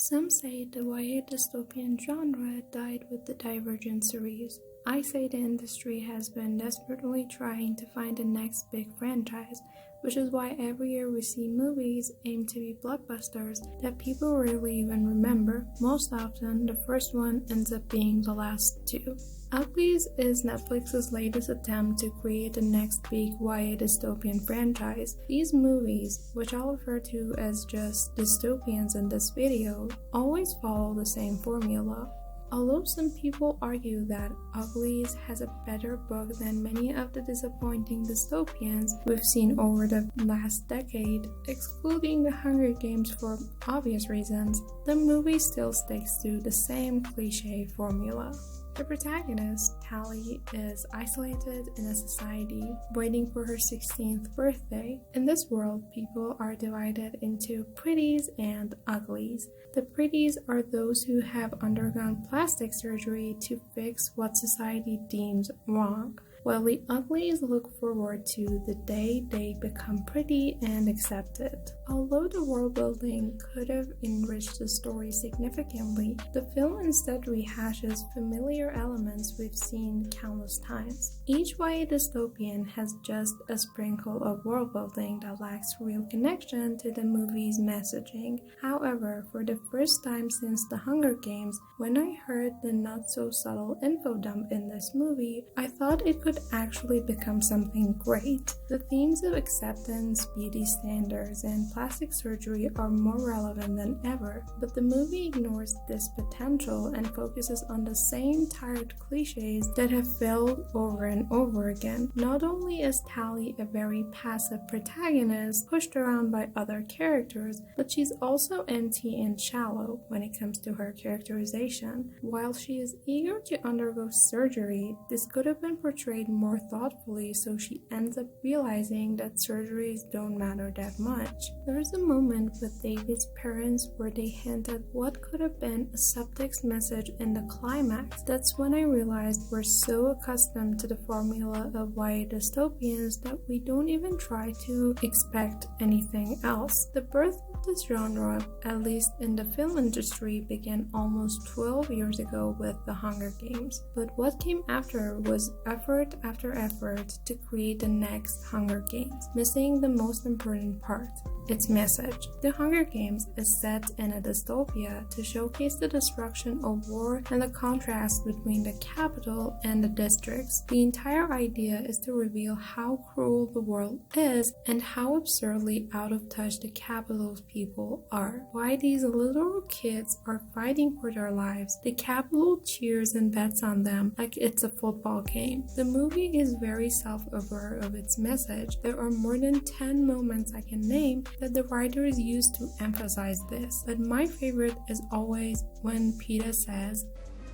Some say the YA dystopian genre died with the Divergent series. I say the industry has been desperately trying to find the next big franchise, which is why every year we see movies aimed to be blockbusters that people rarely even remember. Most often, the first one ends up being the last two. Uglies is Netflix's latest attempt to create the next big YA dystopian franchise. These movies, which I'll refer to as just dystopians in this video, always follow the same formula. Although some people argue that Uglies has a better book than many of the disappointing dystopians we've seen over the last decade, excluding The Hunger Games for obvious reasons, the movie still sticks to the same cliché formula. The protagonist, Tally, is isolated in a society waiting for her 16th birthday. In this world, people are divided into pretties and uglies. The pretties are those who have undergone plastic surgery to fix what society deems wrong, while the uglies look forward to the day they become pretty and accepted. Although the world building could have enriched the story significantly, the film instead rehashes familiar elements we've seen countless times. Each YA dystopian has just a sprinkle of world building that lacks real connection to the movie's messaging. However, for the first time since The Hunger Games, when I heard the not-so-subtle info dump in this movie, I thought it could actually become something great. The themes of acceptance, beauty standards, and plastic surgery are more relevant than ever, but the movie ignores this potential and focuses on the same tired cliches that have failed over and over again. Not only is Tally a very passive protagonist pushed around by other characters, but she's also empty and shallow when it comes to her characterization. While she is eager to undergo surgery, this could have been portrayed more thoughtfully, so she ends up realizing that surgeries don't matter that much. There's a moment with David's parents where they hint at what could have been a subtext message in the climax. That's when I realized we're so accustomed to the formula of YA dystopians that we don't even try to expect anything else. The birth of this genre, at least in the film industry, began almost 12 years ago with The Hunger Games. But what came after was effort after effort to create the next Hunger Games, missing the most important part: its message. The Hunger Games is set in a dystopia to showcase the destruction of war and the contrast between the capital and the districts. The entire idea is to reveal how cruel the world is and how absurdly out of touch the capital's people are. Why these little kids are fighting for their lives. The capital cheers and bets on them like it's a football game. The movie is very self-aware of its message. There are more than 10 moments I can name that the writers used to emphasize this, but my favorite is always when Peeta says,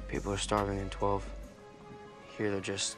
"People are starving in 12. Here they're just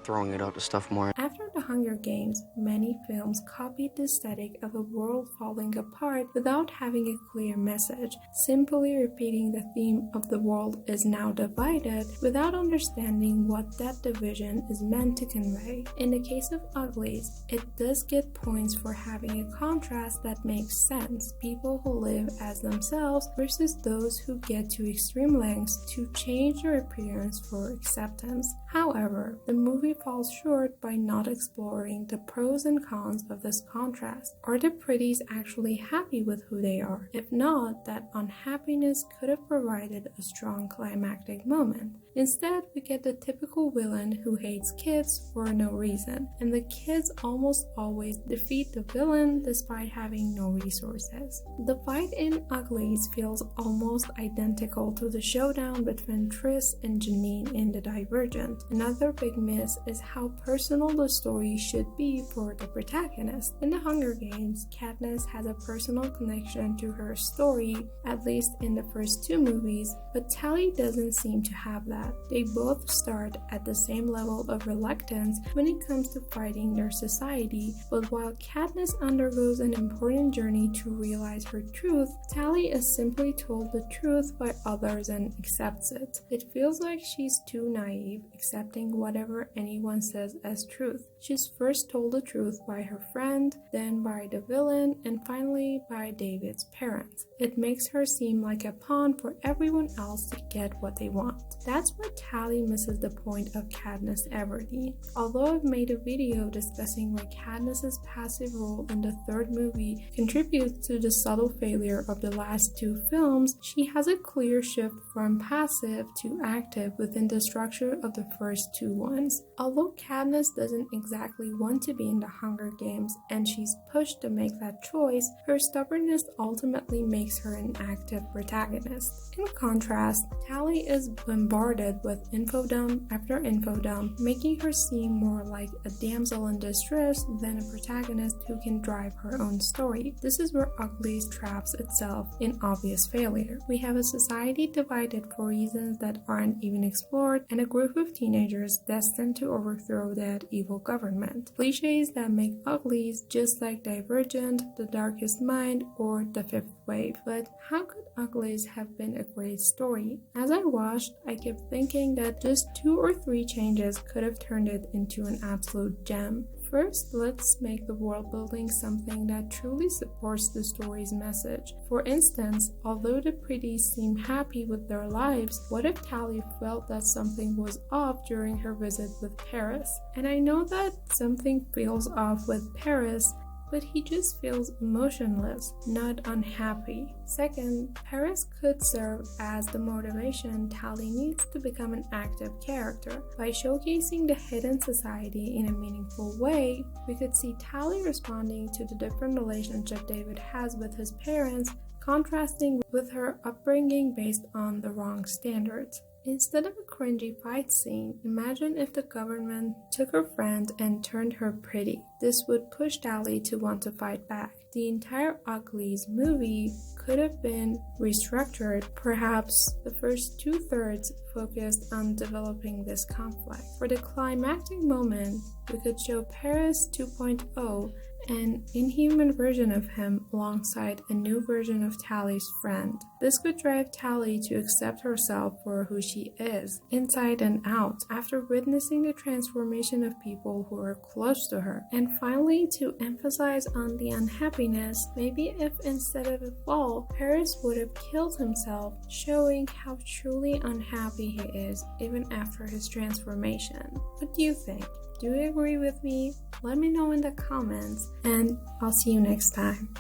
throwing it out to stuff more." After The Hunger Games, many films copied the aesthetic of a world falling apart without having a clear message, simply repeating the theme of the world is now divided without understanding what that division is meant to convey. In the case of Uglies, it does get points for having a contrast that makes sense: people who live as themselves versus those who get to extreme lengths to change their appearance for acceptance. However, the movie falls short by not exploring the pros and cons of this contrast. Are the pretties actually happy with who they are? If not, that unhappiness could have provided a strong climactic moment. Instead, we get the typical villain who hates kids for no reason, and the kids almost always defeat the villain despite having no resources. The fight in Uglies feels almost identical to the showdown between Tris and Janine in the Divergent. Another big miss is how personal the story should be for the protagonist. In The Hunger Games, Katniss has a personal connection to her story, at least in the first two movies, but Tally doesn't seem to have that. They both start at the same level of reluctance when it comes to fighting their society, but while Katniss undergoes an important journey to realize her truth, Tally is simply told the truth by others and accepts it. It feels like she's too naive, accepting whatever anyone says as truth. She's first told the truth by her friend, then by the villain, and finally by David's parents. It makes her seem like a pawn for everyone else to get what they want. That's where Tally misses the point of Katniss Everdeen. Although I've made a video discussing why Katniss's passive role in the third movie contributes to the subtle failure of the last two films, she has a clear shift from passive to active within the structure of the first two ones. Although Katniss doesn't exactly want to be in the Hunger Games and she's pushed to make that choice, her stubbornness ultimately makes her an active protagonist. In contrast, Tally is bombarded with infodump after infodump, making her seem more like a damsel in distress than a protagonist who can drive her own story. This is where Uglies traps itself in obvious failure. We have a society divided for reasons that aren't even explored, and a group of teenagers destined to overthrow that evil government. Clichés that make Uglies just like Divergent, The Darkest Mind, or The Fifth Wave. But how could Uglies have been a great story? As I watched, I kept thinking that just 2 or 3 changes could have turned it into an absolute gem. First, let's make the world building something that truly supports the story's message. For instance, although the pretties seem happy with their lives, what if Tally felt that something was off during her visit with Paris? And I know that something feels off with Paris, but he just feels emotionless, not unhappy. Second, Paris could serve as the motivation Tally needs to become an active character. By showcasing the hidden society in a meaningful way, we could see Tally responding to the different relationship David has with his parents, contrasting with her upbringing based on the wrong standards. Instead of a cringy fight scene, imagine if the government took her friend and turned her pretty. This would push Tally to want to fight back. The entire Uglies movie could have been restructured. Perhaps the first 2/3 focused on developing this conflict. For the climactic moment, we could show Paris 2.0, an inhuman version of him alongside a new version of Tally's friend. This could drive Tally to accept herself for who she is, inside and out, after witnessing the transformation of people who are close to her. And finally, to emphasize on the unhappiness, maybe if instead of a fall, Paris would have killed himself, showing how truly unhappy he is even after his transformation. What do you think? Do you agree with me? Let me know in the comments, and I'll see you next time.